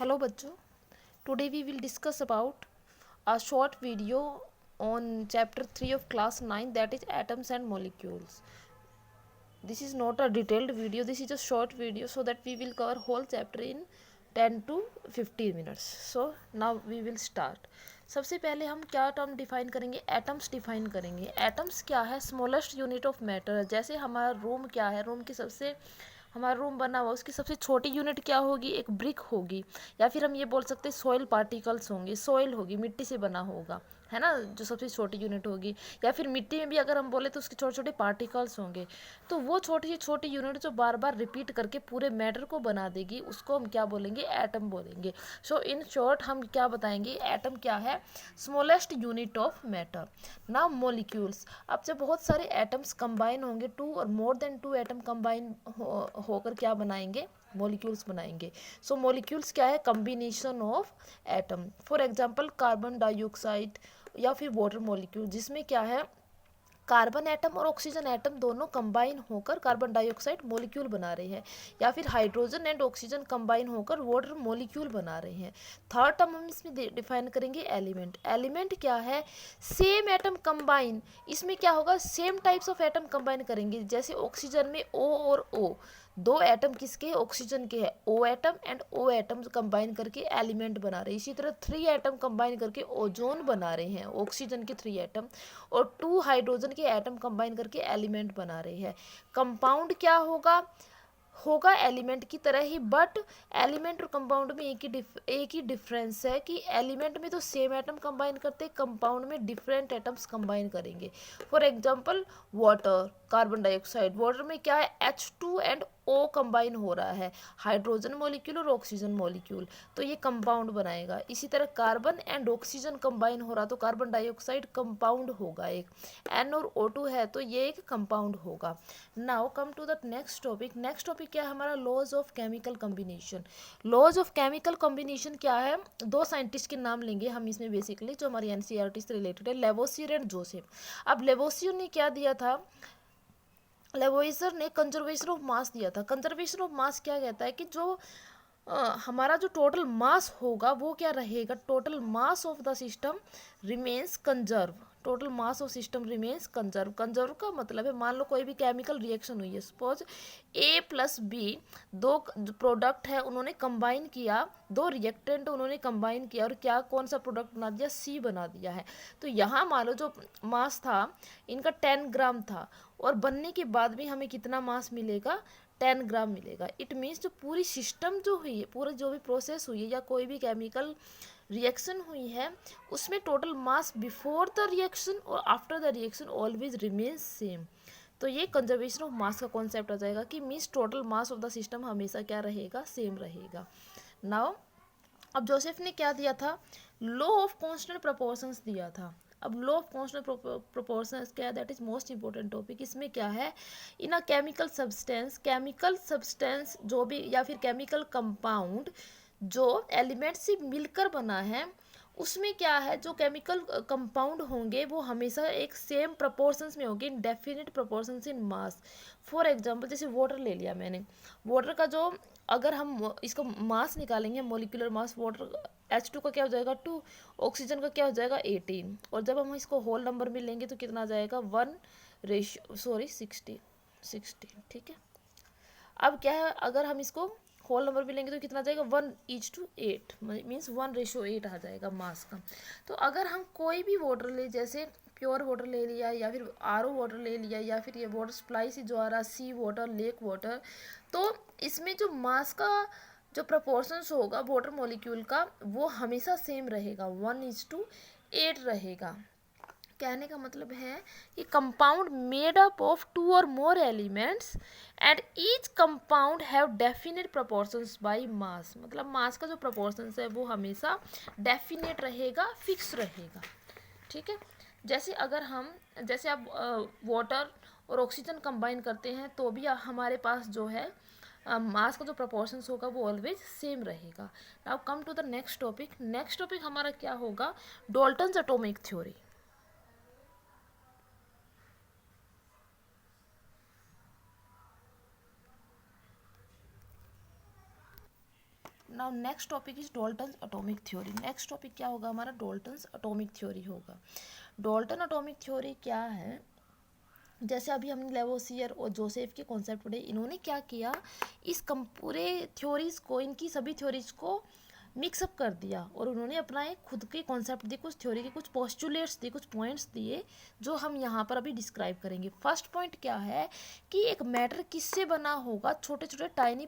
Hello बच्चों, today we will discuss about a short video on chapter 3 of class 9, that is atoms and molecules. This is not a detailed video, this is a short video so that we will cover whole chapter in 10 to 15 minutes. So now we will start. सबसे पहले हम क्या term define करेंगे? Atoms define करेंगे. Atoms क्या है? Smallest unit of matter. जैसे हमारा रूम क्या है, रूम की सबसे हमारा रूम बना हुआ उसकी सबसे छोटी यूनिट क्या होगी? एक ब्रिक होगी. या फिर हम ये बोल सकते हैं सॉइल पार्टिकल्स होंगे, सॉइल होगी, मिट्टी से बना होगा, है ना, जो सबसे छोटी यूनिट होगी. या फिर मिट्टी में भी अगर हम बोले तो उसके छोटे छोटे पार्टिकल्स होंगे. तो वो छोटी सी छोटी यूनिट जो बार बार रिपीट करके पूरे मैटर को बना देगी उसको हम क्या बोलेंगे? एटम बोलेंगे. सो इन शॉर्ट हम क्या बताएंगे? एटम क्या है? Smallest unit of matter. Now molecules. अब जब बहुत सारे एटम्स कंबाइन होंगे, टू और more than two atom combine होकर क्या बनाएंगे? मॉलिक्यूल्स बनाएंगे. सो मॉलिक्यूल्स क्या है? Combination of atom. For example carbon dioxide या फिर वाटर मॉलिक्यूल, जिसमें क्या है? कार्बन एटम और ऑक्सीजन एटम दोनों कंबाइन होकर कार्बन डाइऑक्साइड मॉलिक्यूल बना रहे हैं. या फिर हाइड्रोजन एंड ऑक्सीजन कंबाइन होकर वाटर मॉलिक्यूल बना रहे हैं. थर्ड टर्म हम इसमें डिफाइन करेंगे एलिमेंट. एलिमेंट क्या है? Same atom combine. इसमें क्या होगा? Same types of atom combine करेंगे. जैसे ऑक्सीजन में O और O, दो एटम किसके हैं? ऑक्सीजन के हैं. O atom and O atom combine करके एलिमेंट बना रहे हैं. इसी तरह 3 एटम कंबाइन करके ओजोन बना रहे हैं, ऑक्सीजन के 3 एटम. और 2 हाइड्रोजन के एटम कंबाइन करके एलिमेंट बना रहे हैं. कंपाउंड क्या होगा? होगा एलिमेंट की तरह ही, बट एलिमेंट और कंपाउंड में एक ही डिफरेंस है कि एलिमेंट में तो सेम एटम कंबाइन करते हैं, कंपाउंड में डिफरेंट एटम्स कंबाइन करेंगे. For example water, carbon dioxide, water में क्या है? H2 एंड O कंबाइन हो रहा है, हाइड्रोजन मॉलिक्यूल और ऑक्सीजन मॉलिक्यूल, तो ये कंपाउंड बनाएगा. इसी तरह कार्बन एंड ऑक्सीजन कंबाइन हो रहा तो कार्बन डाइऑक्साइड कंपाउंड होगा एक. N और O2 है तो ये एक कंपाउंड होगा. Now come to the next topic. Next topic क्या है हमारा? Laws of chemical combination. Laws of chemical combination क्या है? दो साइंटिस्ट के नाम लेंगे हम इसमें बेसिकली, जो हमारी एनसीईआरटी से रिलेटेड है, लेवोसियर एंड जोसेफ. अब लेवोसियर ने क्या दिया था? लेवोइजर ने कंजर्वेशन ऑफ मास दिया था. कंजर्वेशन ऑफ मास क्या कहता है कि जो हमारा जो टोटल मास होगा वो क्या रहेगा? Total mass of the system remains conserve. Total mass of system remains conserve. Conserve का मतलब है, मान लो कोई भी केमिकल रिएक्शन हुई है, सपोज A प्लस बी, दो प्रोडक्ट है उन्होंने कंबाइन किया, दो रिएक्टेंट उन्होंने कंबाइन किया और क्या कौन सा प्रोडक्ट बना दिया? C बना दिया है. तो यहाँ मान लो जो मास था इनका 10 ग्राम था और बनने के बाद भी हमें कितना मास मिलेगा? 10 ग्राम मिलेगा. इट मीन्स जो पूरी सिस्टम जो हुई है, पूरा जो भी प्रोसेस हुई है या कोई भी केमिकल रिएक्शन हुई है, उसमें total mass before the reaction और after the reaction always remains same. तो ये कंजर्वेशन ऑफ मास का कॉन्सेप्ट आ जाएगा कि means total mass of the system हमेशा क्या रहेगा? सेम रहेगा. नाउ अब जोसेफ ने क्या दिया था? लॉ ऑफ कांस्टेंट प्रोपोर्शंस दिया था. अब लॉ ऑफ कांस्टेंट प्रोपोर्शंस क्या है? That is most important topic. इसमें क्या है? इन अ केमिकल सब्सटेंस जो भी या फिर केमिकल कंपाउंड जो एलिमेंट से मिलकर बना है, उसमें क्या है? जो केमिकल कंपाउंड होंगे वो हमेशा एक सेम प्रोपोर्शंस में होंगे, इन definite proportions in mass. For example जैसे वाटर ले लिया मैंने, वाटर का जो अगर हम इसका मास निकालेंगे, मोलिकुलर मास, वाटर H2 का क्या हो जाएगा? 2. ऑक्सीजन का क्या हो जाएगा? 18. और जब हम इसको होल नंबर में लेंगे तो कितना आ जाएगा? 16. ठीक है. अब क्या है? अगर हम इसको होल नंबर में लेंगे तो कितना जाएगा? 1:8, मीन्स 1:8 आ जाएगा मास का. तो अगर हम कोई भी वाटर ले, जैसे प्योर वाटर ले लिया या फिर RO वाटर ले लिया या फिर ये वाटर सप्लाई से जो आ रहा सी वाटर, लेक वाटर, तो इसमें जो मास का जो प्रपोर्शंस होगा वाटर मॉलिक्यूल का वो हमेशा सेम रहेगा, 1:8 रहेगा. कहने का मतलब है कि कंपाउंड मेड अप ऑफ 2 और more elements and each compound have definite proportions by mass. मतलब मास का जो प्रोपोर्शंस है वो हमेशा डेफिनेट रहेगा, फिक्स रहेगा. ठीक है. जैसे अगर हम जैसे आप वाटर और ऑक्सीजन कंबाइन करते हैं तो भी हमारे पास जो है मास का जो प्रोपोर्शंस होगा वो ऑलवेज सेम रहेगा. Now come to the next topic. Next topic हमारा क्या होगा? Dalton's atomic theory. Now next topic is Dalton atomic theory. Next topic क्या होगा हमारा, डॉल्टन एटॉमिक थ्योरी होगा। डॉल्टन एटॉमिक थ्योरी क्या है, जैसे अभी हमने लेवोसियर और जोसेफ के कॉन्सेप्ट पढ़े, इन्होंने क्या किया, इस पूरे थ्योरीज को, इनकी सभी थ्योरीज को मिक्सअप कर दिया और उन्होंने अपना एक खुद के कॉन्सेप्ट दिए, कुछ थ्योरी के कुछ पोस्टुलेट्स दिए, कुछ पॉइंट्स दिए जो हम यहाँ पर अभी डिस्क्राइब करेंगे। फर्स्ट पॉइंट क्या है कि एक मैटर किससे बना होगा, छोटे छोटे टाइनी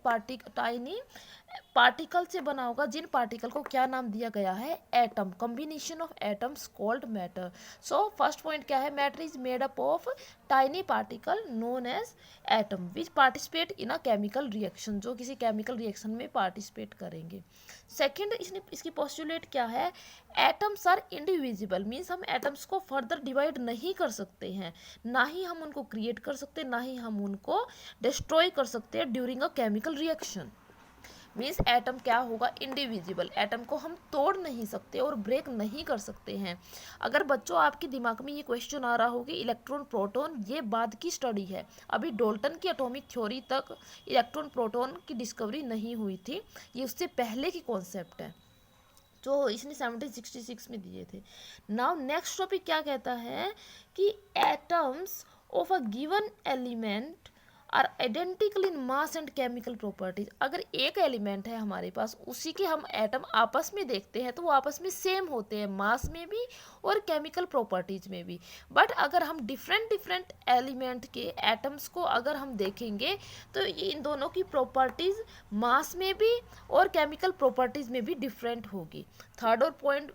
पार्टिकल से बना होगा, जिन पार्टिकल को क्या नाम दिया गया है, atom, combination of atoms called matter. So first point क्या है, matter is made up of tiny particle known as atom which participate in a chemical reaction, जो किसी केमिकल रिएक्शन में पार्टिसिपेट करेंगे। सेकेंड, इसकी पोस्टुलेट क्या है, एटम्स आर इंडिविजिबल, मीन्स हम एटम्स को फर्दर डिवाइड नहीं कर सकते हैं, ना ही हम उनको क्रिएट कर सकते, ना ही हम उनको डिस्ट्रॉय कर सकते हैं during a chemical reaction. Means atom क्या होगा, इंडिविजिबल, एटम को हम तोड़ नहीं सकते और ब्रेक नहीं कर सकते हैं। अगर बच्चों आपके दिमाग में ये क्वेश्चन आ रहा हो कि इलेक्ट्रॉन प्रोटॉन, ये बाद की स्टडी है, अभी डॉल्टन की एटॉमिक थ्योरी तक इलेक्ट्रॉन प्रोटॉन की डिस्कवरी नहीं हुई थी, ये उससे पहले की कॉन्सेप्ट है जो इसने 1766 में दिए थे। नाउ नेक्स्ट टॉपिक क्या कहता है कि atoms of a given element are identical in mass and chemical properties. अगर एक एलिमेंट है हमारे पास, उसी के हम एटम आपस में देखते हैं तो वो आपस में सेम होते हैं, मास में भी और केमिकल प्रॉपर्टीज में भी। बट अगर हम डिफरेंट एलिमेंट के एटम्स को अगर हम देखेंगे तो इन दोनों की प्रॉपर्टीज मास में भी और केमिकल प्रॉपर्टीज में भी डिफरेंट होगी। थर्ड और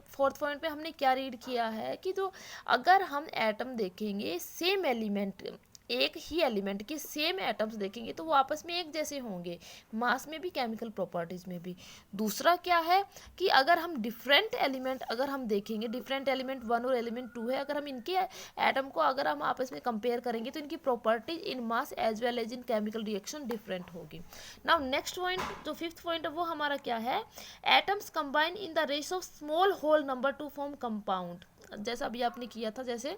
फोर्थ पॉइंट पे हमने क्या रीड किया है कि तो अगर हम एटम देखेंगे, सेम एलिमेंट, एक ही एलिमेंट के सेम एटम्स देखेंगे तो वो आपस में एक जैसे होंगे, मास में भी केमिकल प्रॉपर्टीज में भी। दूसरा क्या है कि अगर हम डिफरेंट एलिमेंट अगर हम देखेंगे, डिफरेंट एलिमेंट 1 और एलिमेंट 2 है, अगर हम इनके एटम को अगर हम आपस में कंपेयर करेंगे तो इनकी properties in mass as well as in chemical reaction different होगी। नाउ नेक्स्ट पॉइंट, जो फिफ्थ पॉइंट है वो हमारा क्या है, atoms combine in the ratio of small whole number to form compound. जैसा अभी आपने किया था, जैसे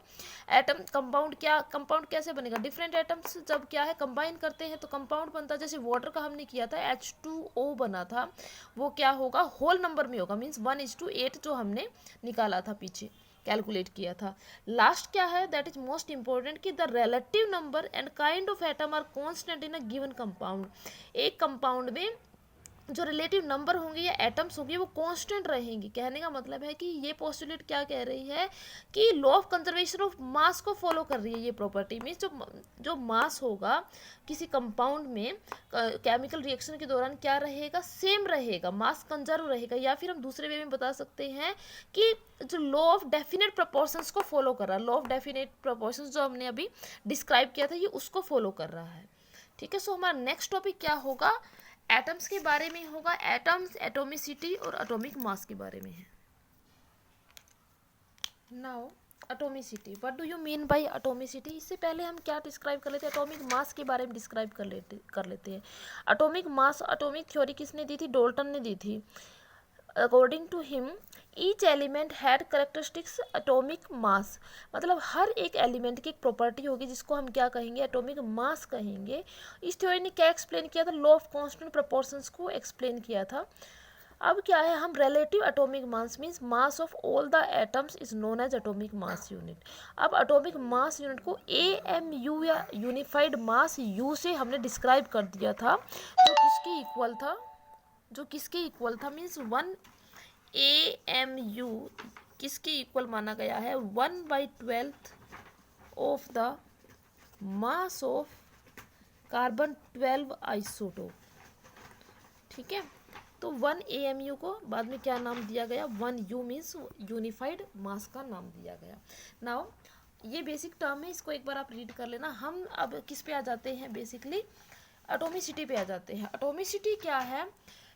एटम कंपाउंड कैसे बनेगा, डिफरेंट एटम्स जब क्या है कंबाइन करते हैं तो कंपाउंड बनता है। जैसे वाटर का हमने किया था, H2O बना था, वो क्या होगा, होल नंबर में होगा, मीन्स 1:8 जो हमने निकाला था, पीछे कैलकुलेट किया था। लास्ट क्या है, दैट इज मोस्ट इंपॉर्टेंट कि the relative number and kind of atom are constant in a given compound. एक कंपाउंड में जो रिलेटिव नंबर होंगे या एटम्स होंगे वो कांस्टेंट रहेंगी। कहने का मतलब है कि ये पोस्टुलेट क्या कह रही है कि law of conservation of mass को फॉलो कर रही है ये प्रॉपर्टी। मीन्स जो मास होगा किसी कंपाउंड में केमिकल रिएक्शन के दौरान क्या रहेगा, सेम रहेगा, मास कंजर्व रहेगा। या फिर हम दूसरे वे में बता सकते हैं कि जो लॉ ऑफ डेफिनेट प्रोपोर्शंस को फॉलो कर रहा है, लॉ ऑफ डेफिनेट प्रोपोर्शंस जो हमने अभी डिस्क्राइब किया था, ये उसको फॉलो कर रहा है। ठीक है, सो हमारा नेक्स्ट टॉपिक क्या होगा, एटम्स के बारे में होगा, एटम्स, एटोमिसिटी और एटॉमिक मास के बारे में है। Now atomicity, what do you mean by atomicity. इससे पहले हम क्या डिस्क्राइब कर लेते हैं, एटॉमिक मास के बारे में डिस्क्राइब कर लेते हैं। एटॉमिक मास, एटॉमिक थ्योरी किसने दी थी, डॉल्टन ने दी थी। According to him each element had characteristics atomic mass, मतलब हर एक एलिमेंट की एक प्रॉपर्टी होगी जिसको हम क्या कहेंगे, एटॉमिक मास कहेंगे। इस थ्योरी ने क्या एक्सप्लेन किया था, लॉ ऑफ कांस्टेंट प्रोपोर्शंस को एक्सप्लेन किया था। अब क्या है, हम relative atomic mass means mass of all the atoms is known as atomic mass unit. अब एटॉमिक मास यूनिट को AMU या यूनिफाइड मास यू से हमने डिस्क्राइब कर दिया था, जो किसके इक्वल था, मीन्स 1 AMU किसके इक्वल माना गया है, 1/12 of the mass of carbon 12 isotope. ठीक है, तो 1 AMU को बाद में क्या नाम दिया गया, 1U मीन्स यूनिफाइड मास का नाम दिया गया। नाउ ये बेसिक टर्म है, इसको एक बार आप रीड कर लेना। हम अब किस पे आ जाते हैं, बेसिकली एटोमिसिटी पे आ जाते हैं। एटोमिसिटी क्या है,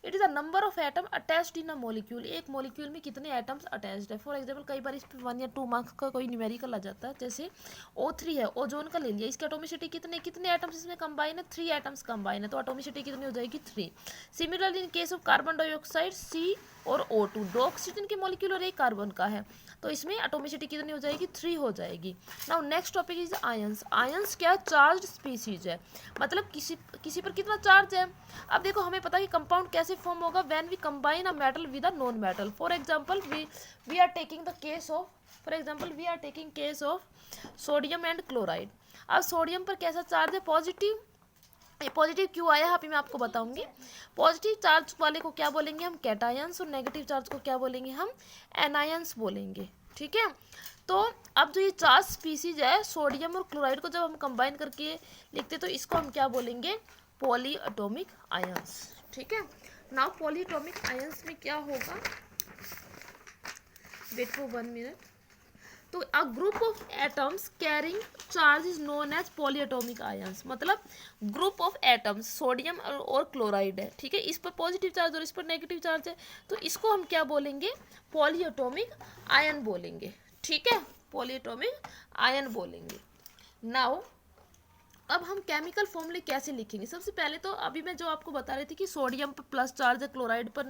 it is a number of atom attached in a molecule. एक मॉलिक्यूल में कितने एटम्स अटैच्ड है। फॉर एग्जांपल कई बार इस पर 1 या 2 मार्क्स का कोई न्यूमेरिकल आ जाता है, जैसे O3 है, ओजोन का ले लिया, इसकी एटोमिसिटी कितने एटम्स इसमें कंबाइन है, 3 एटम्स कंबाइन है, तो एटोमिसिटी कितनी हो जाएगी, 3। Similarly in case of carbon dioxide और O2, 2 ऑक्सीजन के मॉलिक्यूल और 1 कार्बन का है, तो इसमें एटॉमिसिटी कितनी हो जाएगी, 3 हो जाएगी। Now next topic is ions. Ions क्या, चार्ज स्पीसीज है, मतलब किसी पर कितना चार्ज है। अब देखो हमें पता है कि कंपाउंड कैसे फॉर्म होगा, when we combine a metal with a non metal. For example we are taking the case of, for example we are taking case of sodium and chloride. अब सोडियम पर कैसा चार्ज है, positive. Positive क्यों आया अभी मैं आपको बताऊंगी। पॉजिटिव चार्ज वाले को क्या बोलेंगे हम, कैटायंस, और नेगेटिव चार्ज को क्या बोलेंगे हम, एनायंस बोलेंगे, ठीक है। तो अब जो ये चार्ज स्पीसीज है सोडियम और क्लोराइड को जब हम कंबाइन करके लिखते तो इसको हम क्या बोलेंगे, पॉली एटॉमिक आयंस, ठीक है। नाउ पॉली एटॉमिक आयंस में क्या होगा, वेट फॉर 1 मिनट। तो a group of atoms carrying charge is known as polyatomic ions, मतलब ग्रुप ऑफ एटम्स, सोडियम और क्लोराइड है, ठीक है, इस पर पॉजिटिव चार्ज और इस पर नेगेटिव चार्ज है, तो इसको हम क्या बोलेंगे, पॉलीएटॉमिक आयन बोलेंगे, ठीक है, पॉलीएटॉमिक आयन बोलेंगे। नाउ अब हम केमिकल फॉर्मूले कैसे लिखेंगे। सबसे पहले तो अभी मैं जो आपको बता रही थी कि सोडियम पर प्लस चार्ज है, क्लोराइड पर,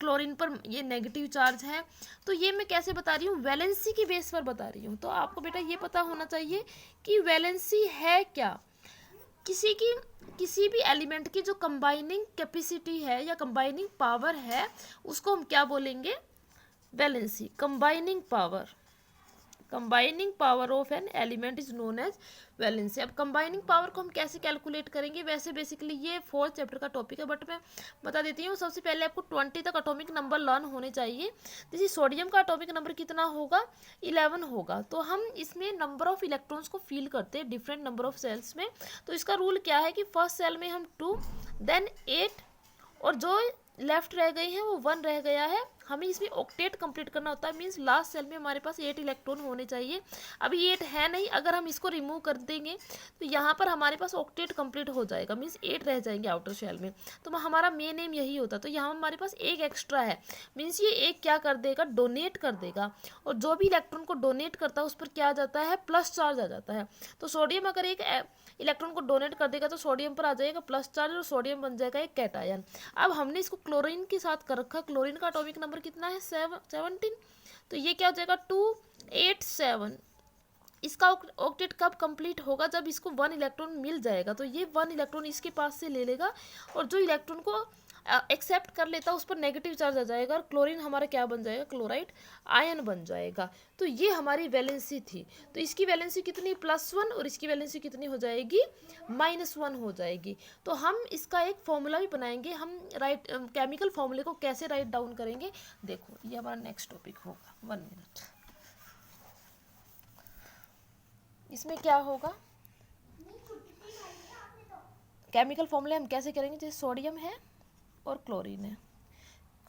क्लोरीन पर ये नेगेटिव चार्ज है, तो ये मैं कैसे बता रही हूँ, वैलेंसी की बेस पर बता रही हूँ। तो आपको बेटा ये पता होना चाहिए कि वैलेंसी है क्या, किसी भी एलिमेंट की जो कंबाइनिंग कैपेसिटी है या कंबाइनिंग पावर है उसको हम क्या बोलेंगे, valency. Combining power of an element is known as valency. अब कंबाइनिंग पावर को हम कैसे कैलकुलेट करेंगे, वैसे बेसिकली ये 4th चैप्टर का टॉपिक है, बट मैं बता देती हूँ। सबसे पहले आपको 20 तक एटॉमिक नंबर लर्न होने चाहिए। जैसे सोडियम का एटॉमिक नंबर कितना होगा, 11 होगा। तो हम इसमें नंबर ऑफ इलेक्ट्रॉन्स को फील करते हैं डिफरेंट नंबर ऑफ सेल्स में। तो इसका रूल क्या है कि फर्स्ट सेल में हम 2, देन 8, और जो लेफ्ट रह गई है वो 1 रह गया है। हमें इसमें ऑक्टेट कंप्लीट करना होता है, मींस लास्ट सेल में हमारे पास 8 इलेक्ट्रॉन होने चाहिए। अभी 8 है नहीं, अगर हम इसको रिमूव कर देंगे तो यहाँ पर हमारे पास ऑक्टेट कंप्लीट हो जाएगा, मींस 8 रह जाएंगे आउटर शेल में। तो हमारा मेन एम यही होता, तो यहाँ हमारे पास एक एक्स्ट्रा है, मीन्स ये एक क्या कर देगा, डोनेट कर देगा, और जो भी इलेक्ट्रॉन को डोनेट करता है उस पर क्या आ जाता है, प्लस चार्ज आ जाता है। तो सोडियम अगर एक इलेक्ट्रॉन को डोनेट कर देगा तो सोडियम पर आ जाएगा प्लस चार्ज और सोडियम बन जाएगा एक कैटायन। अब हमने इसको क्लोरीन के साथ कर रखा, क्लोरीन का एटॉमिक नंबर कितना है, 17, तो ये क्या हो जाएगा 287। इसका ऑक्टेट कब कंप्लीट होगा, जब इसको 1 इलेक्ट्रॉन मिल जाएगा, तो ये 1 इलेक्ट्रॉन इसके पास से ले लेगा और जो इलेक्ट्रॉन को एक्सेप्ट कर लेता उस पर नेगेटिव चार्ज आ जाएगा और क्लोरीन हमारा क्या बन जाएगा, क्लोराइड आयन बन जाएगा। तो ये हमारी वैलेंसी थी। तो इसकी वैलेंसी कितनी, +1, और इसकी वैलेंसी कितनी हो जाएगी, -1 हो जाएगी। तो हम इसका एक फॉर्मूला भी बनाएंगे, हम केमिकल फॉर्मूले को कैसे राइट डाउन करेंगे, देखो ये हमारा नेक्स्ट टॉपिक होगा। 1 मिनट, इसमें क्या होगा, केमिकल फॉर्मूले हम कैसे करेंगे। जैसे सोडियम है और क्लोरीन है,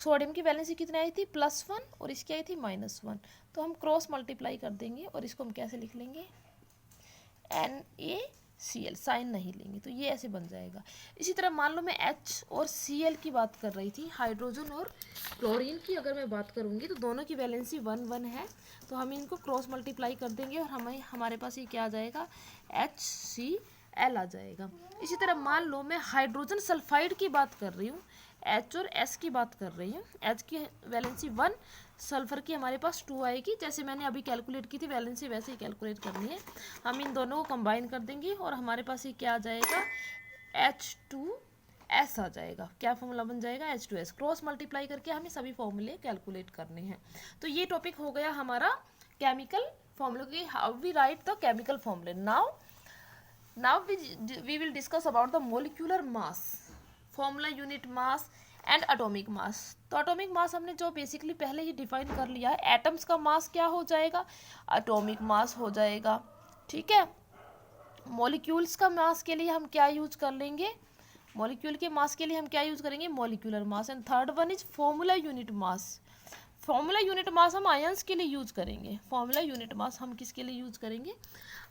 सोडियम की वैलेंसी कितनी आई थी, +1, और इसकी आई थी -1, तो हम क्रॉस मल्टीप्लाई कर देंगे और इसको हम कैसे लिख लेंगे, NaCl, साइन नहीं लेंगे, तो ये ऐसे बन जाएगा। इसी तरह मान लो मैं H और Cl की बात कर रही थी, हाइड्रोजन और क्लोरीन की अगर मैं बात करूँगी तो दोनों की वैलेंसी 1 है, तो हम इनको क्रॉस मल्टीप्लाई कर देंगे और हमारे पास ये क्या आ जाएगा, HCl आ जाएगा। इसी तरह मान लो मैं हाइड्रोजन सल्फाइड की बात कर रही हूँ, H और S की बात कर रही हूँ। H की वैलेंसी 1, सल्फर की हमारे पास 2 आएगी। जैसे मैंने अभी कैलकुलेट की थी वैलेंसी, वैसे ही कैलकुलेट करनी है। हम इन दोनों को कंबाइन कर देंगे और हमारे पास ये क्या आ जाएगा, H2S आ जाएगा। क्या फॉर्मूला बन जाएगा, H2S। क्रॉस मल्टीप्लाई करके हमें सभी फॉर्मूले कैलकुलेट करने हैं। तो ये टॉपिक हो गया हमारा केमिकल फॉर्मूले की, how we write the chemical फॉर्मूले। Now we will discuss about the molecular mass, formula, unit mass and atomic mass. तो एटॉमिक मास हमने जो बेसिकली पहले ही डिफाइन कर लिया है, एटम्स का मास क्या हो जाएगा, एटॉमिक मास हो जाएगा, ठीक है। मॉलिक्यूल्स का मास के लिए हम क्या यूज कर लेंगे, मॉलिक्यूल के मास के लिए हम क्या यूज करेंगे, molecular mass. And third one is formula unit mass. Formula unit मास हम आयंस के लिए यूज करेंगे, फॉर्मूला यूनिट मास हम किसके लिए यूज करेंगे,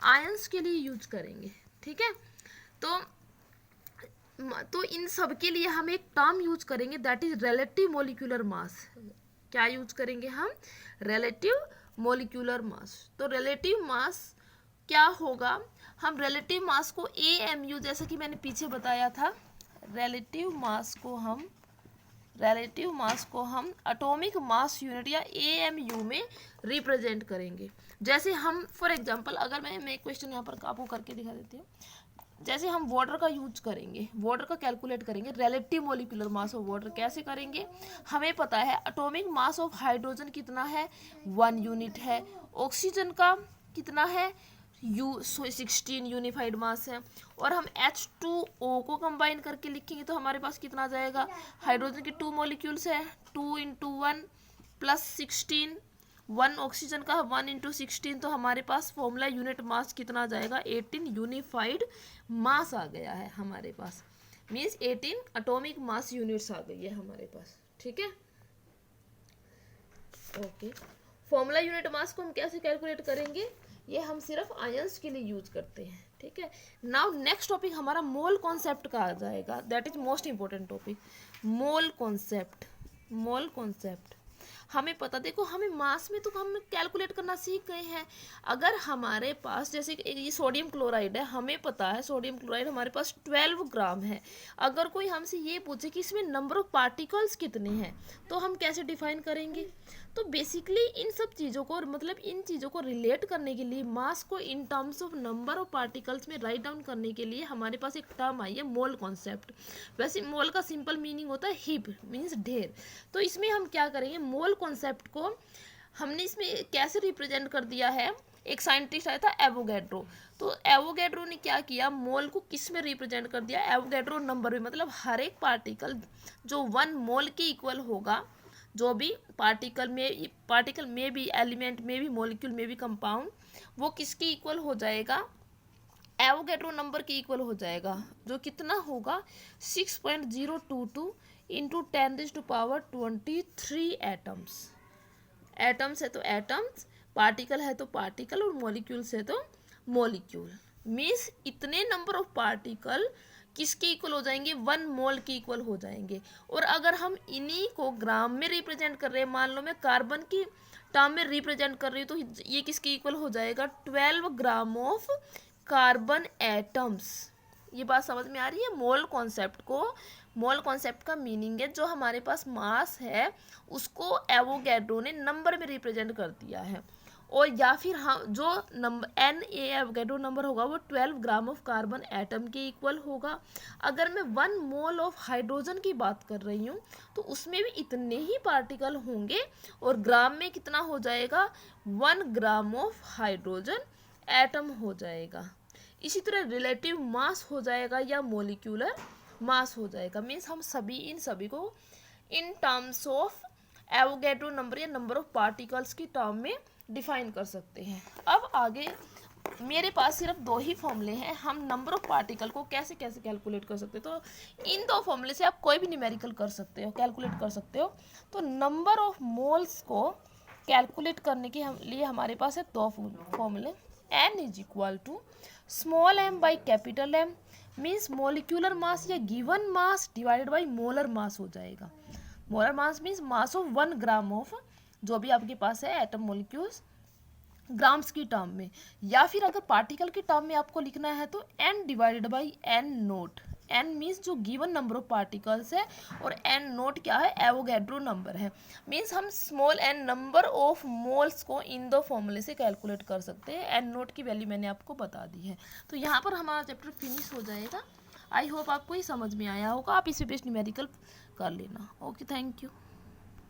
आयंस के लिए यूज करेंगे, ठीक है। तो इन सब के लिए हम एक टर्म यूज करेंगे, that is relative molecular mass. क्या यूज करेंगे हम, रिलेटिव मॉलिक्यूलर मास। तो रिलेटिव मास क्या होगा, हम रिलेटिव मास को AMU, जैसा कि मैंने पीछे बताया था, रिलेटिव मास को हम रिलेटिव मास को हम एटॉमिक मास यूनिट या AMU में रिप्रेजेंट करेंगे। जैसे हम फॉर एग्जांपल, अगर मैं क्वेश्चन यहाँ पर आपको करके दिखा देती हूँ। जैसे हम वाटर का यूज करेंगे, वाटर का कैलकुलेट करेंगे, relative molecular mass of water कैसे करेंगे? हमें पता है एटॉमिक मास ऑफ हाइड्रोजन कितना है, 1 यूनिट है। ऑक्सीजन का कितना है, 16 यूनिफाइड मास है। और हम H2O को कंबाइन करके लिखेंगे तो हमारे पास कितना आ जाएगा? हाइड्रोजन के 2 मॉलिक्यूल्स है, 2 × 1 + 16, 1 ऑक्सीजन का 1 × 16, तो हमारे पास फॉर्मूला यूनिट मास कितना आ जाएगा? 18 यूनिफाइड मास आ गया है हमारे पास। मीन्स 18 एटॉमिक मास यूनिट्स आ गई है हमारे पास। ठीक है, ओके। फॉर्मूला यूनिट मास को हम कैसे कैलकुलेट करेंगे? ये हम सिर्फ आयंस के लिए यूज करते हैं। ठीक है, नाउ नेक्स्ट टॉपिक हमारा मोल कॉन्सेप्ट का आ जाएगा। That is most important topic, mole concept. Mole concept हमें पता, देखो हमें मास में तो हम कैलकुलेट करना सीख गए हैं। अगर हमारे पास जैसे ये सोडियम क्लोराइड है, हमें पता है सोडियम क्लोराइड हमारे पास 12 ग्राम है। अगर कोई हमसे ये पूछे कि इसमें नंबर ऑफ पार्टिकल्स कितने हैं, तो हम कैसे डिफाइन करेंगे? तो बेसिकली इन सब चीज़ों को, मतलब इन चीज़ों को रिलेट करने के लिए, मास को in terms of number of particles में राइट डाउन करने के लिए हमारे पास एक टर्म आई है, मोल कॉन्सेप्ट। वैसे मोल का सिंपल मीनिंग होता है हीप, मीन्स ढेर। तो इसमें हम क्या करेंगे, मोल कॉन्सेप्ट को हमने इसमें कैसे रिप्रेजेंट कर दिया है। एक साइंटिस्ट आया था एवोगैड्रो, तो एवोगैड्रो ने क्या किया, मोल को किस में रिप्रेजेंट कर दिया? एवोगैड्रो नंबर में, मतलब हर एक पार्टिकल जो 1 मोल के इक्वल होगा, जो भी पार्टिकल में भी, एलिमेंट में भी, मॉलिक्यूल में भी, कंपाउंड, वो किसके इक्वल हो जाएगा? एवोगैड्रो नंबर के इक्वल हो जाएगा, जो कितना होगा? 6.022 × 10⁻23 एटम्स। एटम्स है तो एटम्स, पार्टिकल है तो पार्टिकल, और मॉलिक्यूल्स है तो मॉलिक्यूल। मीन्स इतने नंबर ऑफ पार्टिकल किसके इक्वल हो जाएंगे? 1 मोल के इक्वल हो जाएंगे। और अगर हम इन्हीं को ग्राम में रिप्रेजेंट कर रहे हैं, मान लो मैं कार्बन की टर्म में रिप्रेजेंट कर रही हूँ, तो ये किसके इक्वल हो जाएगा? 12 ग्राम ऑफ कार्बन एटम्स। ये बात समझ में आ रही है? मोल कॉन्सेप्ट को, मोल कॉन्सेप्ट का मीनिंग है जो हमारे पास मास है उसको एवोगैड्रो ने नंबर में रिप्रेजेंट कर दिया है। और या फिर हम जो नंबर एवोगैड्रो नंबर होगा वो 12 ग्राम ऑफ कार्बन एटम के इक्वल होगा। अगर मैं 1 मोल ऑफ हाइड्रोजन की बात कर रही हूँ तो उसमें भी इतने ही पार्टिकल होंगे, और ग्राम में कितना हो जाएगा? 1 ग्राम ऑफ हाइड्रोजन एटम हो जाएगा। इसी तरह रिलेटिव मास हो जाएगा या मोलिक्यूलर मास हो जाएगा। मीन्स हम इन सभी को in terms of Avogadro number या नंबर ऑफ पार्टिकल्स की टर्म में डिफाइन कर सकते हैं। अब आगे मेरे पास सिर्फ 2 ही फॉर्मूले हैं, हम नंबर ऑफ पार्टिकल को कैसे कैसे कैलकुलेट कर सकते हैं। तो इन 2 फॉर्मूले से आप कोई भी न्यूमेरिकल कर सकते हो, कैलकुलेट कर सकते हो। तो नंबर ऑफ मोल्स को कैलकुलेट करने के लिए हमारे पास है 2 फॉर्मूले। n = small m by capital M, means molecular mass या given mass divided by molar mass हो जाएगा। Molar mass means mass of 1 gram of जो भी आपके पास है एटम मॉलिक्यूल्स, ग्राम्स की टर्म में। या फिर अगर पार्टिकल की टर्म में आपको लिखना है तो n divided by n note. n means जो गिवन नंबर ऑफ पार्टिकल्स है, और n नोट क्या है? एवोगैड्रो नंबर है। मीन्स हम small n number of moles को इन 2 फॉर्मूले से कैलकुलेट कर सकते हैं। n नोट की वैल्यू मैंने आपको बता दी है। तो यहाँ पर हमारा चैप्टर फिनिश हो जाएगा। आई होप आपको ये समझ में आया होगा। आप इसे बेस्ट न्यूमेरिकल कर लेना। Okay, thank you.